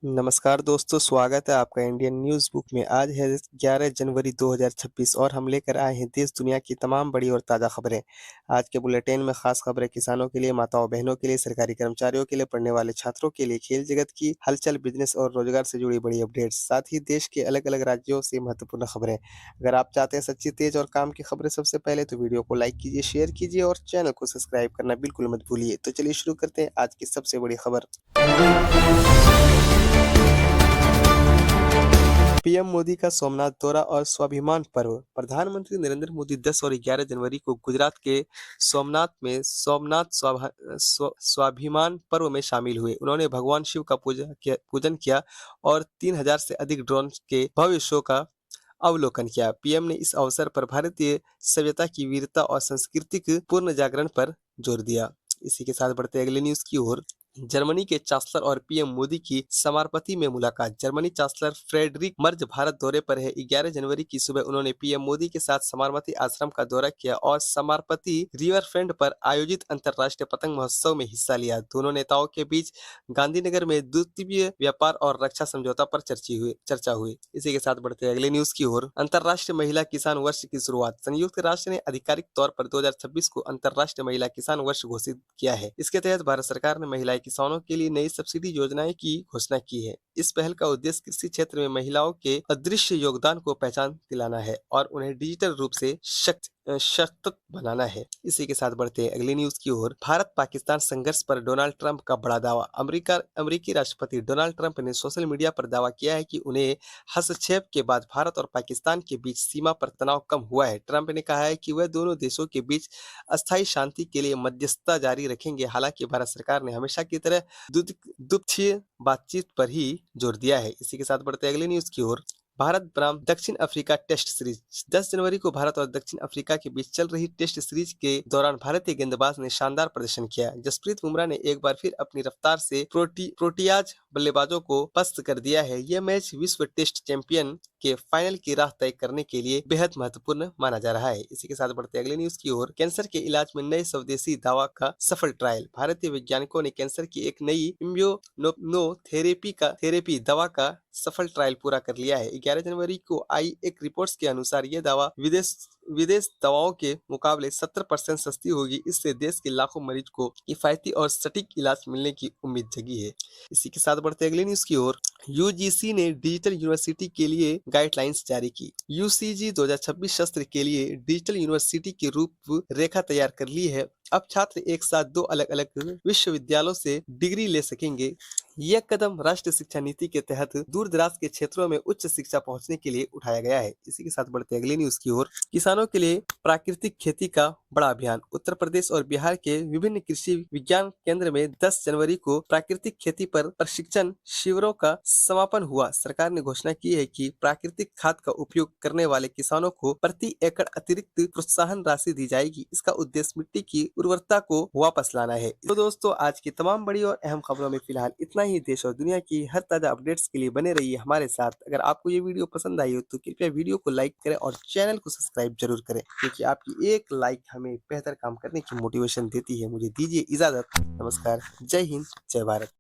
नमस्कार दोस्तों, स्वागत है आपका इंडियन न्यूज़ बुक में। आज है 11 जनवरी 2026 और हम लेकर आए हैं देश दुनिया की तमाम बड़ी और ताज़ा खबरें। आज के बुलेटिन में खास खबरें किसानों के लिए, माताओं-बहनों के लिए, सरकारी कर्मचारियों के लिए, पढ़ने वाले छात्रों के लिए, खेल जगत की हलचल, बिजनेस और रोजगार से जुड़ी बड़ी अपडेट्स, साथ ही देश के अलग-अलग राज्यों से महत्वपूर्ण खबरें। अगर आप चाहते हैं सच्ची, तेज़ और काम की खबरें सबसे पहले तो वीडियो को लाइक कीजिए, शेयर कीजिए और चैनल को सब्सक्राइब करना बिल्कुल मत भूलिए। तो चलिए शुरू करते हैं आज की सबसे बड़ी खबर। पीएम मोदी का सोमनाथ दौरा और स्वाभिमान पर्व। प्रधानमंत्री नरेंद्र मोदी 10 और 11 जनवरी को गुजरात के सोमनाथ में स्वाभिमान पर्व में शामिल हुए। उन्होंने भगवान शिव का पूजन किया और 3000 से अधिक ड्रोन के भव्य शो का अवलोकन किया। पीएम ने इस अवसर पर भारतीय सभ्यता की वीरता और सांस्कृतिक पूर्ण जागरण पर जोर दिया। इसी के साथ बढ़ते अगले न्यूज की ओर। जर्मनी के चांसलर और पीएम मोदी की समारपती में मुलाकात। Germany chancellor Friedrich Merz Bharat दौरे पर है। 11 जनवरी की सुबह उन्होंने पीएम मोदी के साथ समारपती आश्रम का दौरा किया और समारपती रिवर फ्रंट पर आयोजित अंतर्राष्ट्रीय पतंग महोत्सव में हिस्सा लिया। दोनों नेताओं के बीच गांधीनगर में द्विपक्षीय व्यापार और रक्षा समझौता पर चर्चा हुई। इसी के साथ बढ़ते हैं अगले न्यूज की ओर। अंतर्राष्ट्रीय महिला किसान वर्ष की शुरुआत। संयुक्त राष्ट्र ने आधिकारिक तौर पर 2026 को अंतर्राष्ट्रीय महिला किसान वर्ष घोषित किया है। इसके तहत भारत सरकार ने महिला किसानों के लिए नई सब्सिडी योजनाएं की घोषणा की है। इस पहल का उद्देश्य कृषि क्षेत्र में महिलाओं के अदृश्य योगदान को पहचान दिलाना है और उन्हें डिजिटल रूप से सशक्त बनाना है। इसी के साथ बढ़ते हैं अगली न्यूज की ओर। भारत पाकिस्तान संघर्ष पर डोनाल्ड ट्रंप का बड़ा दावा। अमेरिकी राष्ट्रपति डोनाल्ड ट्रंप ने सोशल मीडिया पर दावा किया है कि उन्हें हस्तक्षेप के बाद भारत और पाकिस्तान के बीच सीमा पर तनाव कम हुआ है। ट्रंप ने कहा है कि वह दोनों देशों के बीच अस्थायी शांति के लिए मध्यस्थता जारी रखेंगे। हालांकि भारत सरकार ने हमेशा की तरह द्विपक्षीय बातचीत पर ही जोर दिया है। इसी के साथ बढ़ते अगले न्यूज की ओर। भारत बनाम दक्षिण अफ्रीका टेस्ट सीरीज। 10 जनवरी को भारत और दक्षिण अफ्रीका के बीच चल रही टेस्ट सीरीज के दौरान भारतीय गेंदबाज ने शानदार प्रदर्शन किया। जसप्रीत बुमराह ने एक बार फिर अपनी रफ्तार से प्रोटियाज बल्लेबाजों को पस्त कर दिया है। यह मैच विश्व टेस्ट चैंपियन के फाइनल की राह तय करने के लिए बेहद महत्वपूर्ण माना जा रहा है। इसी के साथ बढ़ते अगले न्यूज की ओर। कैंसर के इलाज में नए स्वदेशी दवा का सफल ट्रायल। भारतीय वैज्ञानिकों ने कैंसर की एक नई इम्यूनोथेरेपी दवा का सफल ट्रायल पूरा कर लिया है। 11 जनवरी को आई एक रिपोर्ट्स के अनुसार यह दवा विदेश दवाओं के मुकाबले 70% सस्ती होगी। इससे देश के लाखों मरीज को किफायती और सटीक इलाज मिलने की उम्मीद जगी है। इसी के साथ बढ़ते अगली न्यूज की ओर। यूजीसी ने डिजिटल यूनिवर्सिटी के लिए गाइडलाइंस जारी की। यूजीसी 2026 सत्र के लिए डिजिटल यूनिवर्सिटी की रूपरेखा तैयार कर ली है। अब छात्र एक साथ 2 अलग-अलग विश्वविद्यालयों से डिग्री ले सकेंगे। यह कदम राष्ट्रीय शिक्षा नीति के तहत दूर दराज के क्षेत्रों में उच्च शिक्षा पहुंचने के लिए उठाया गया है। इसी के साथ बढ़ते अगली न्यूज की ओर। किसानों के लिए प्राकृतिक खेती का बड़ा अभियान। उत्तर प्रदेश और बिहार के विभिन्न कृषि विज्ञान केंद्र में 10 जनवरी को प्राकृतिक खेती पर प्रशिक्षण शिविरों का समापन हुआ। सरकार ने घोषणा की है कि प्राकृतिक खाद का उपयोग करने वाले किसानों को प्रति एकड़ अतिरिक्त प्रोत्साहन राशि दी जाएगी। इसका उद्देश्य मिट्टी की उर्वरता को वापस लाना है। तो दोस्तों, आज की तमाम बड़ी और अहम खबरों में फिलहाल इतना ही। देश और दुनिया की हर ताजा अपडेट्स के लिए बने रहिए हमारे साथ। अगर आपको ये वीडियो पसंद आई हो तो कृपया वीडियो को लाइक करें और चैनल को सब्सक्राइब जरूर करें, क्योंकि आपकी एक लाइक हमें बेहतर काम करने की मोटिवेशन देती है। मुझे दीजिए इजाजत। नमस्कार, जय हिंद, जय भारत।